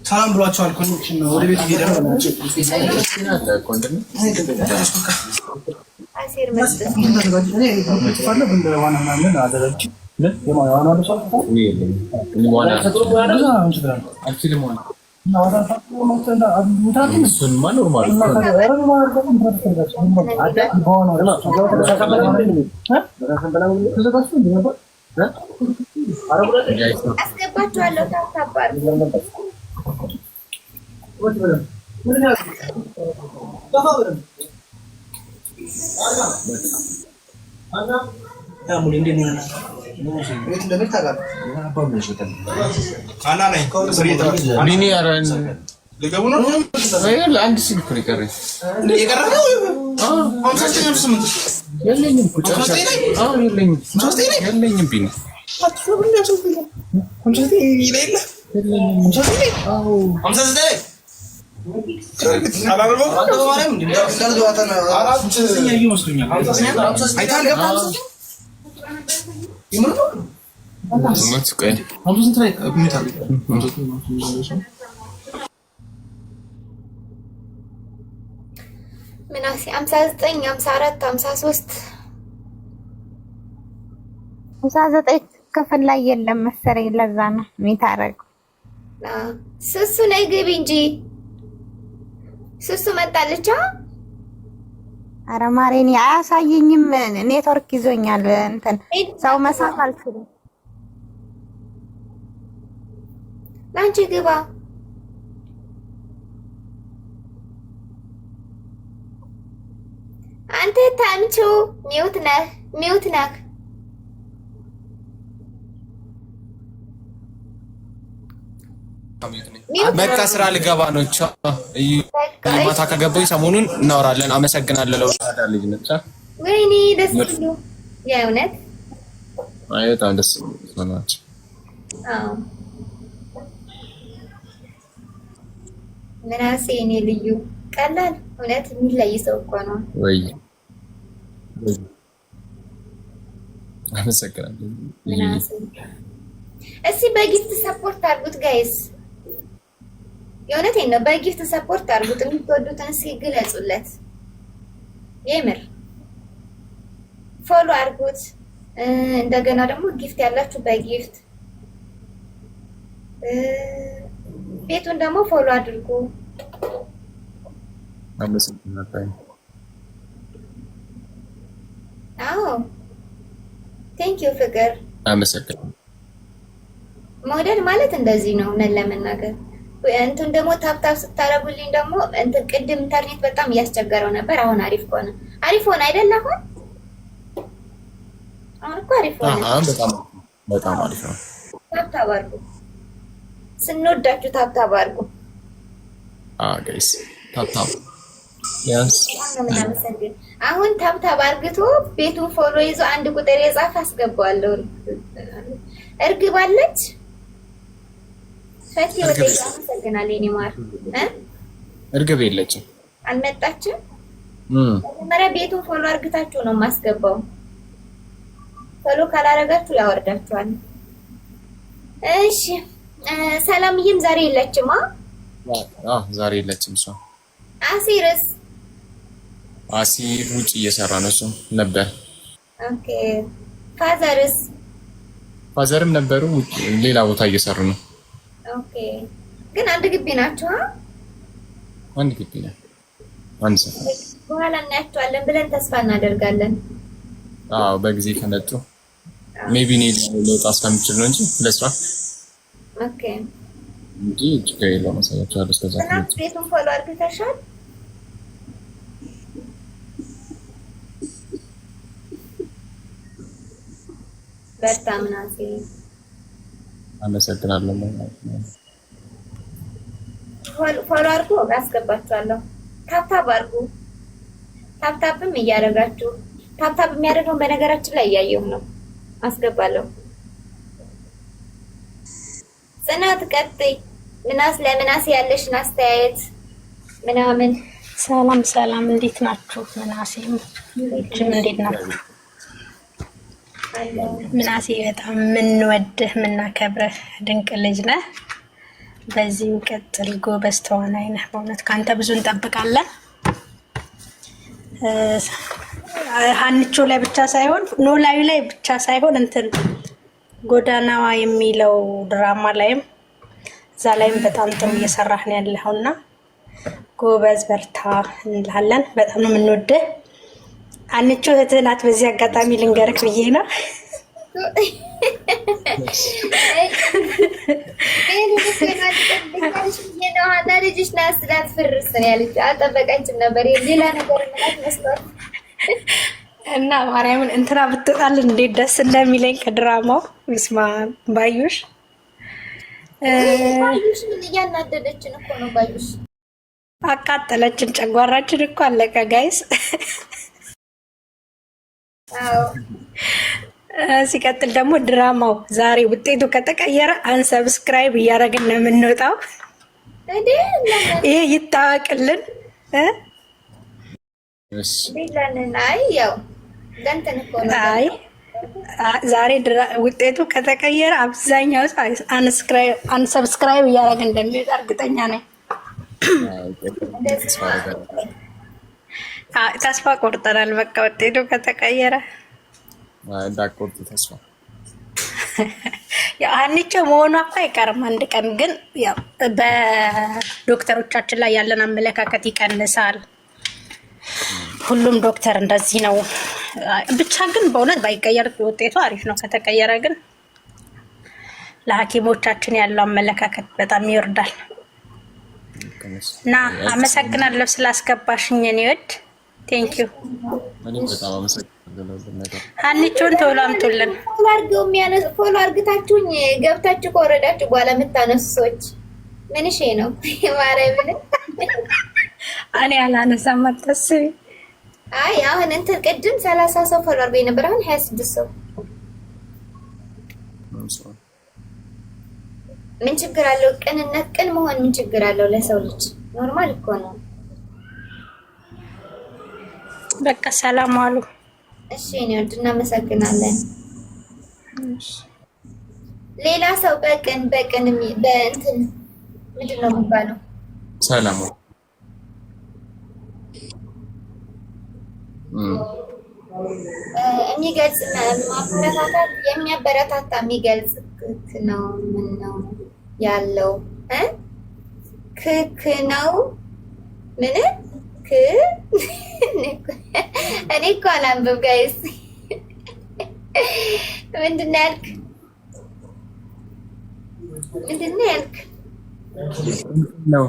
ሰላም ብሏቸዋል። ኮኔክሽን ነው ወደ ቤት ሄደ ነው ምናሴ 59 54 53 59 ክፍል ላይ የለም መሰለኝ። ለዛ ነው የሚታረቁ። ስሱ ነይ ግቢ እንጂ ስሱ መጣለች። ኧረ ማሬኒ አያሳየኝም። ኔትወርክ ይዞኛል። እንትን ሰው መሳት አልችልም። ላንቺ ግባ። አንተ ታምቹ ሚውት ነህ፣ ሚውት ነህ። በቃ ስራ ልገባ ነው። ማታ ከገባኝ ሰሞኑን እናወራለን። አመሰግናለሁ። ለውጣዳ ልጅ ነች። ወይኔ ደስ ይሉ የእውነት አይ በጣም ደስ ይላል። አዎ ምናሴ እኔ ልዩ ቀላል እውነት የሚለይ ሰው እኮ ነው። ወይ አመሰግናለሁ ምናሴ። እስኪ በጊፍት ሰፖርት አድርጉት ጋይስ። የእውነቴን ነው። በጊፍት ሰፖርት አድርጉት። የምትወዱትን እስኪ ግለጹለት። የምር ፎሎ አድርጉት። እንደገና ደግሞ ጊፍት ያላችሁ በጊፍት ቤቱን ደግሞ ፎሎ አድርጉ። አመሰግናለሁ። አዎ ቴንክ ዩ ፍቅር። አመሰግናለሁ። መውደድ ማለት እንደዚህ ነው። እውነት ለመናገር እንትን ደግሞ ታፕታፕ ስታረጉልኝ ደግሞ እንትን ቅድም ኢንተርኔት በጣም እያስቸገረው ነበር። አሁን አሪፍ ሆነ። አሪፍ ሆነ አይደል? አሁን እኮ አሪፍ ሆነ። በጣም አሪፍ ነው። ታፕታፕ አድርጉ። ስንወዳችሁ ታፕታፕ አድርጉ። ጋይስ ታፕታፕ ያንስ አሁን ታፕታፕ አድርግቶ ቤቱን ፎሎ ይዞ አንድ ቁጥር የጻፈ አስገባዋለሁ። እርግብ አለች። ፈቲ ወደ አመሰግናለሁ። እኔ ማር እርግብ የለችም፣ አልመጣችም። መጀመሪያ ቤቱን ፎሎ አድርግታችሁ ነው የማስገባው። ፎሎ ካላረጋችሁ ያወርዳችኋል። እሺ ሰላምዬም ዛሬ የለችም። ዛሬ የለችም። እሷ አሲር ውጭ እየሰራ ነው እሱ ነበር። ኦኬ ፋዘርም ነበሩ ሌላ ቦታ እየሰሩ ነው። ኦኬ ግን አንድ ግቢ ናቸው? አንድ ግቢ ነው። አንድ ሰፈር። በኋላ እናያቸዋለን ብለን ተስፋ እናደርጋለን። አዎ በጊዜ ከመጡ ሜቢ ኔል ለውጣ ስለምችል ነው እንጂ ለስራ ኦኬ እንጂ ችግር የለውም። ማሳያቸዋለሁ እስከዛ ቤቱን ፎሎ አድርገሻል? በርታ ምናሴ። አመሰግናለሁ። ፎሎ አድርጉ፣ አስገባችኋለሁ። ታፕታፕ አድርጉ። ታፕታፕም እያደረጋችሁ ታፕታፕ የሚያደርገውን በነገራችን ላይ እያየሁ ነው። አስገባለሁ። ጽናት ቀጥይ። ለምናሴ ያለሽን አስተያየት ምናምን። ሰላም፣ እንዴት ናችሁ? ምናሴም ልጅም እንዴት ናችሁ? ምናሴ በጣም የምንወድህ የምናከብረህ ድንቅ ልጅ ነህ። በዚሁ ቀጥል፣ ጎበዝ ተዋናይ ነህ። በእውነት ከአንተ ብዙ እንጠብቃለን። ሀንቾ ላይ ብቻ ሳይሆን ኖላዊ ላይ ብቻ ሳይሆን ጎዳናዋ የሚለው ድራማ ላይም እዛ ላይም በጣም ጥሩ እየሰራህ ነው ያለኸውና ጎበዝ በርታ እንላለን። በጣም ነው የምንወድህ። ሀንቾ እህትህ ናት። በዚህ አጋጣሚ ልንገርክ ብዬ ነው። ልጅሽ ናት ስላትፈርስ ነው ያለች። አልጠበቀችም ነበር ሌላ ነገር ምናምን መስሏት እና ማርያምን እንትና ብትጣልን እንዴት ደስ እንደሚለኝ ከድራማው ይስማ። ባዩሽ ምን እያናደደችን እኮ ነው። ባዩሽ አቃጠለችን፣ ጨጓራችን እኮ አለቀ ጋይስ። ሲቀጥል ደግሞ ድራማው ዛሬ ውጤቱ ከተቀየረ አንሰብስክራይብ እያደረግን ነው የምንወጣው። ይሄ ይታወቅልን። አይ ዛሬ ውጤቱ ከተቀየረ አብዛኛው አንሰብስክራይብ እያደረግን እንደሚወጣ እርግጠኛ ነኝ። ተስፋ ቆርጠናል። በቃ ውጤቱ ከተቀየረ እንዳቆርጥ ተስፋ ያው ሀኒቾ መሆኗ እኮ አይቀርም አንድ ቀን። ግን ያው በዶክተሮቻችን ላይ ያለን አመለካከት ይቀንሳል። ሁሉም ዶክተር እንደዚህ ነው። ብቻ ግን በእውነት ባይቀየር ውጤቱ አሪፍ ነው። ከተቀየረ ግን ለሐኪሞቻችን ያለው አመለካከት በጣም ይወርዳል። እና አመሰግናለሁ ስላስገባሽኝ የኔ ወድ። ቴንክ ዩ። እኔም በጣም አመሰግናለሁ። ሀኒቾን ቶሎ አምጡልን። ፎሎ አርግታችሁኝ ገብታችሁ ከወረዳችሁ በኋላ የምታነሱ ሰዎች ምን እሺ ነው ማርያምን። እኔ አላነሳም አታስቢ። አይ አሁን ቅድም 30 ሰው ፎሎ አርጎኝ ነበር። አሁን 26 ሰው። ምን ችግር አለው? ቅን መሆን ምን ችግር አለው? ለሰው ልጅ ኖርማል እኮ ነው። በቃ ሰላም አሉ። እሺ ነው። እናመሰግናለን። ሌላ ሰው በቅን በእንትን ምንድን ነው የሚባለው? ሰላም የሚገልጽ ማበረታታት የሚያበረታታ የሚገልጽ ነው። ምን ነው ያለው? ክክ ነው ምን እኔ እኮ አላንብብ ጋይስ። ምንድን ነው ያልክ? ነው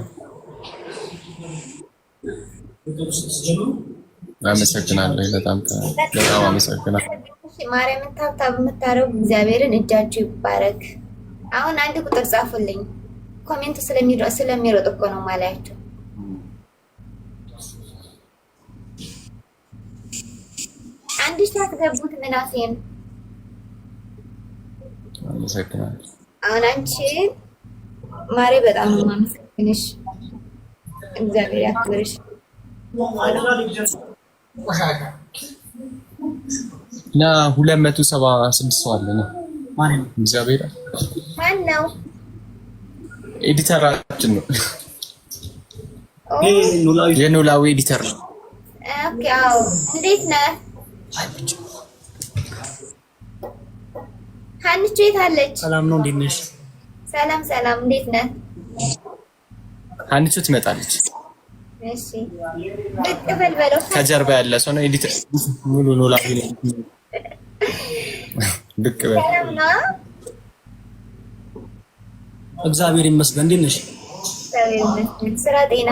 አመሰግናለሁ። በጣም አመሰግናለሁ። ማርያምን ታብታብ የምታረጉ እግዚአብሔርን እጃችሁ ይባረክ። አሁን አንድ ቁጥር ጻፉልኝ። ኮሜንት ስለሚሮጥ እኮ ነው ማላያቸው። አንድ ሻት ገቡት ምናሴን። አመሰግናለሁ። አሁን አንቺ ማሬ በጣም ነው የማመሰግንሽ። እግዚአብሔር ያክብርሽ። እና 276 ሰው አለ ነው ማን እግዚአብሔር ማን ነው? ኤዲተራችን ነው። ኖላዊ የኖላዊ ኤዲተር ነው። ኦኬ አዎ እንዴት ነህ ሀንቹ የት አለች ሰላም ነው እንዴት ነሽ ሰላም እንዴት ነህ ሀንቹ ትመጣለች እሺ ብቅ በል በለው ከጀርባ ያለ ሰው ነው ኤዲት ሙሉ ነው ላይ ብቅ በል ሰላም ነው እግዚአብሔር ይመስገን እንዴት ነሽ እግዚአብሔር ይመስገን ስራ ጤና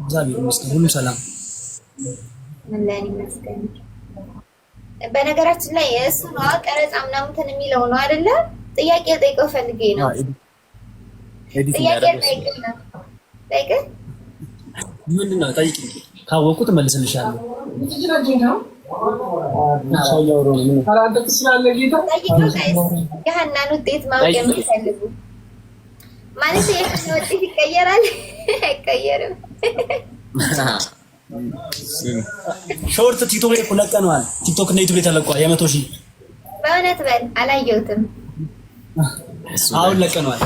እግዚአብሔር ይመስገን ሁሉ ሰላም ምን ላይ ይመስገን በነገራችን ላይ እሱ ነው ቀረጻ ምናምን እንትን የሚለው ነው አይደለ ጥያቄ ጠይቀው ፈልጌ ነው ኤዲት ጥያቄ ያደርጋል ጠይቀ ምንድነው ጠይቂ ካወቁት መልስልሻለሁ የሀናን ውጤት ማወቅ የምትፈልጉ ማለት የሀና ውጤት ይቀየራል አይቀየርም ሾርት ቲክቶክ ላይ ለቀነዋል ቲክቶክ እና ዩቲዩብ ላይ ተለቋል የ100,000 በእውነት በል አላየሁትም አሁን ለቀነዋል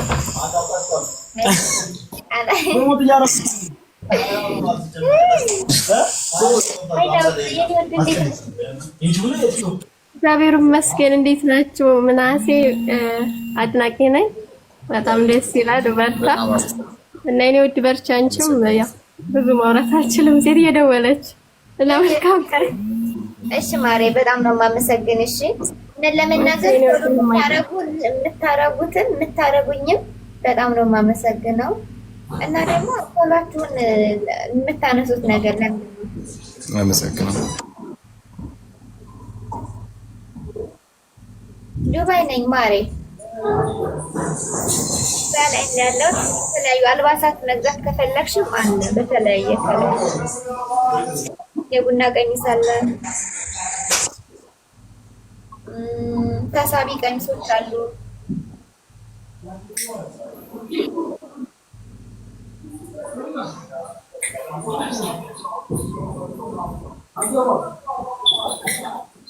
እግዚአብሔር ይመስገን እንዴት ናችሁ ምናሴ አድናቂ ነኝ በጣም ደስ ይላል በርታ እና እኔ ወድ በርቻ አንቺም ያው ብዙ ማውራት አልችልም ሴት እየደወለች ለመልካም ቀን እሺ ማሬ በጣም ነው የማመሰግንሽ ለመናገር የምታረጉኝም በጣም ነው የማመሰግነው እና ደግሞ ሁላችሁን የምታነሱት ነገር ለምን አመሰግናለሁ ዱባይ ነኝ ማሬ ባላይ ያለው የተለያዩ አልባሳት መግዛት ከፈለግሽም አለ በተለያየ ከለር የቡና ቀሚስ አለ ተሳቢ ቀሚሶች አሉ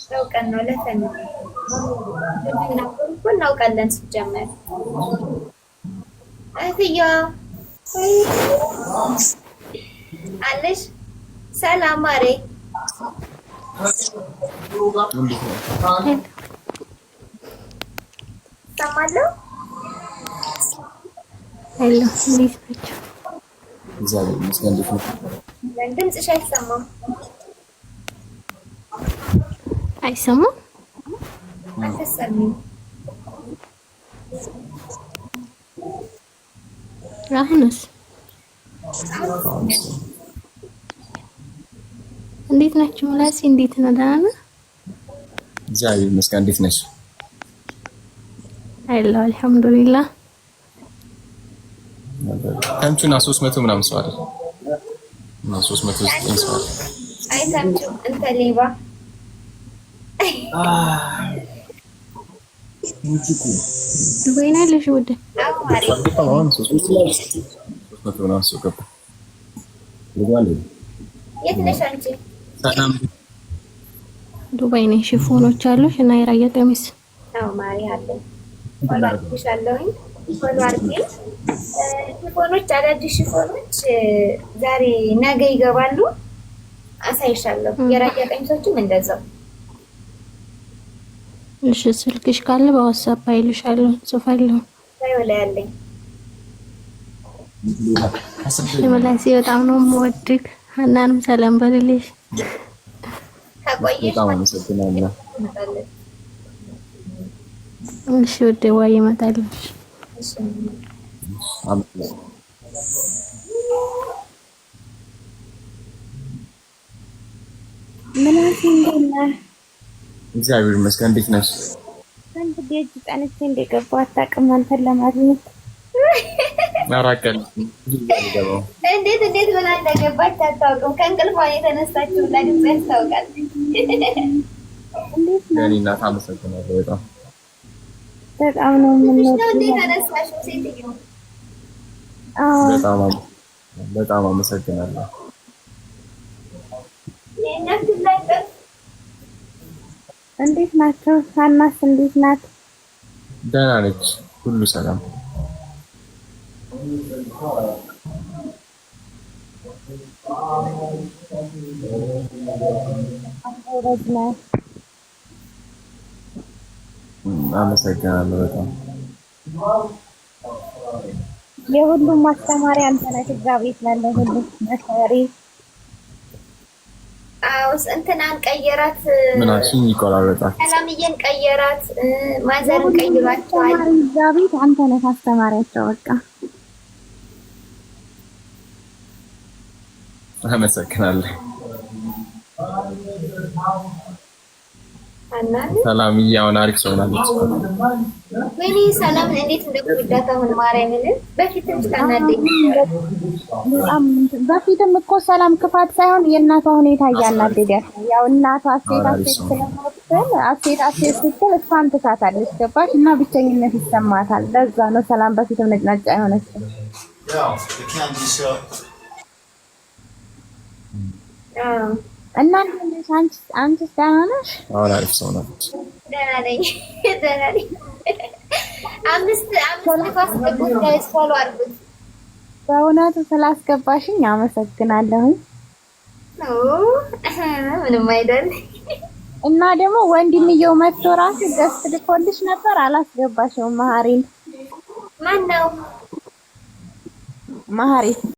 ሰውቀን ነው ለፈን እናውቃለን ሲጀመር እህትዬ አለሽ ሰላም ማሬ ሰማለሁ ሄሎ እንዴት ናችሁ እግዚአብሔር ይመስገን እንዴት ነው ድምፅሽ አይሰማም አይሰማም አትሰሚም አሁንስ እንዴት ናችሁ ምላሴ እንዴት ነው ደህና ነህ እግዚአብሔር ይመስገን እንዴት ነሽ አይላ አልহামዱሊላህ አንቺና 300 ምናምን ሰው አይደል እና 309 ሰው አይደል አይታችሁ እንተ ሌባ ዱባይ ነው ያለሽ ወደ አሁን 300 ምናምን ሰው ገባ ልጓል የት ነሽ አንቺ ሰላም ዱባይ ነኝ ሽፎኖች አሉሽ እና የራያ ቀሚስ አዎ ማሪ አለ ወላሂሻለሁኝ ወላሂ ሽፎኖች አዳዲስ ሽፎኖች ዛሬ ነገ ይገባሉ አሳይሻለሁ የራያ ቀሚሶችም እንደዛው እሺ ስልክሽ ካለ በዋትስአፕ አይልሻለሁ ጽፋለሁ ሳይወላ ያለኝ ምላሴ በጣም ነው የምወድቅ ሀናንም ሰላም በልልሽ ከቆየሽ በጣም አመሰግናለሁ እሺ ወደ ዋይ ይመጣልሽ ምናሴ እንዴት ነህ? እግዚአብሔር ይመስገን እንዴት ነሽ? አንተ ዲጂ ጣነች እንደገባው አታውቅም አንተን ለማግኘት አራቀል እንዴት ብላ እንደገባች አታውቅም ከእንቅልፏ የተነሳችው ለድምጽ ያስታውቃል እንዴት እናት አመሰግናለሁ በጣም ነው የምንወደው እንዴት ተነሳሽው ሴትዮ በጣም አመሰግናለሁ እንዴት ናቸው ሀናስ እንዴት ናት ደህና ነች ሁሉ ሰላም አመሰግናለሁ በጣም የሁሉም ማስተማሪያ አንተ ነህ። እዛ ቤት ላለው ሁሉ መሰሪ አውስ እንትናን ቀየራት። ምናሽን ይቆራረጣል። ሰላምዬን ቀየራት። ማዘርን ቀይሯቸዋል። እዛ ቤት አንተ ነህ አስተማሪያቸው። በቃ አመሰግናለሁ። ሰላምዬ አሁን አሪፍ ሰው ናለች። ወይኔ ሰላምን እንዴት እንደምወዳት አሁን ማርያምን። በፊትም ታናደኝ በፊትም እኮ ሰላም ክፋት ሳይሆን የእናቷ ሁኔታ እያናደዳት ያው እናቷ አሴት ስትል እሷን ትሳታለች። ገባሽ? እና ብቸኝነት ይሰማታል። ለዛ ነው ሰላም በፊትም ነጭናጫ የሆነችው። እና አንቺስ ደህና ነሽ? አሁን አሪፍ ሰው ናት። ደህና ነኝ። አምስት ኳስ ፎሎ አድርጉት። በእውነቱ ስላስገባሽኝ አመሰግናለሁ። ምንም አይደል። እና ደግሞ ወንድምየው መጥቶ ራሱ ደስ ልኮልሽ ነበር፣ አላስገባሽውም። ማህሪ ማን ነው? ማህሪ